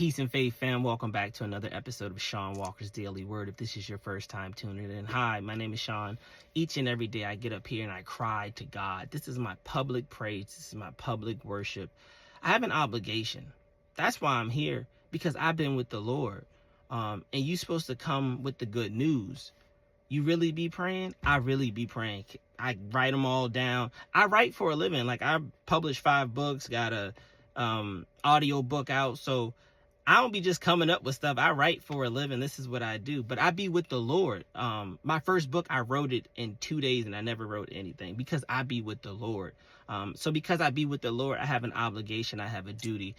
Peace and faith, fam. Welcome back to another episode of Sean Walker's Daily Word. If this is your first time tuning in, hi, my name is Sean. Each and every day I get up here and I cry to God. This is my public praise. This is my public worship. I have an obligation. That's why I'm here, because I've been with the Lord. And you're supposed to come with the good news. You really be praying? I really be praying. I write them all down. I write for a living. Like, I published 5 books, got a audio book out. So I don't be just coming up with stuff. I write for a living. This is what I do. But I be with the Lord. My first book, I wrote it in 2 days and I never wrote anything because I be with the Lord. So because I be with the Lord, I have an obligation. I have a duty.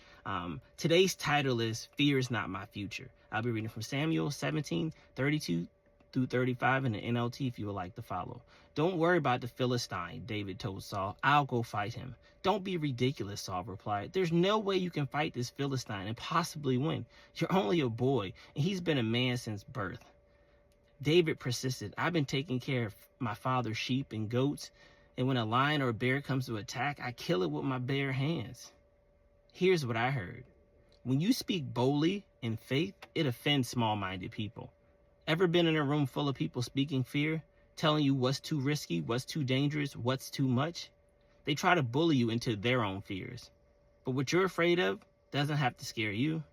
Today's title is Fear is Not My Future. I'll be reading from Samuel 17:32 through 35 in the NLT if you would like to follow. Don't worry about the Philistine, David told Saul. I'll go fight him. Don't be ridiculous, Saul replied. There's no way you can fight this Philistine and possibly win. You're only a boy, and he's been a man since birth. David persisted. I've been taking care of my father's sheep and goats, and when a lion or a bear comes to attack, I kill it with my bare hands. Here's what I heard. When you speak boldly in faith, it offends small-minded people. Ever been in a room full of people speaking fear, telling you what's too risky, what's too dangerous, what's too much? They try to bully you into their own fears. But what you're afraid of doesn't have to scare you.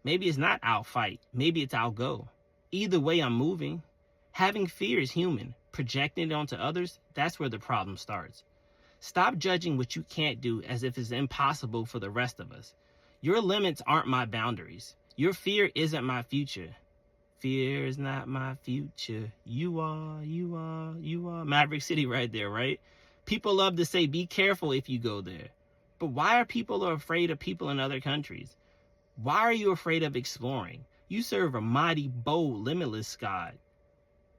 Maybe it's not I'll fight. Maybe it's I'll go. Either way, I'm moving. Having fear is human. Projecting it onto others, that's where the problem starts. Stop judging what you can't do as if it's impossible for the rest of us. Your limits aren't my boundaries. Your fear isn't my future. Fear is not my future. You are. Maverick City right there, right? People love to say, be careful if you go there. But why are people afraid of people in other countries? Why are you afraid of exploring? You serve a mighty, bold, limitless God.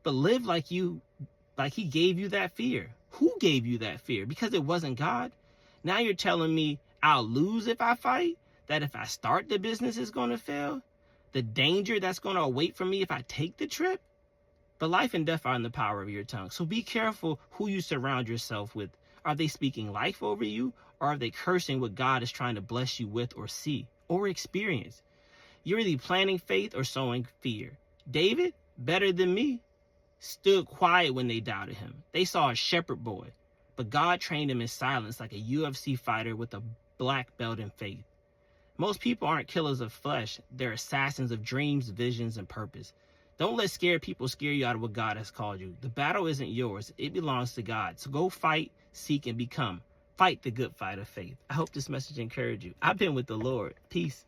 But live like he gave you that fear. Who gave you that fear? Because it wasn't God. Now you're telling me I'll lose if I fight? That if I start the business, it's going to fail? The danger that's going to await for me if I take the trip? But life and death are in the power of your tongue. So be careful who you surround yourself with. Are they speaking life over you? Or are they cursing what God is trying to bless you with or see or experience? You're either planting faith or sowing fear. David, better than me, stood quiet when they doubted him. They saw a shepherd boy, but God trained him in silence like a UFC fighter with a black belt in faith. Most people aren't killers of flesh. They're assassins of dreams, visions, and purpose. Don't let scared people scare you out of what God has called you. The battle isn't yours. It belongs to God. So go fight, seek, and become. Fight the good fight of faith. I hope this message encouraged you. I've been with the Lord. Peace.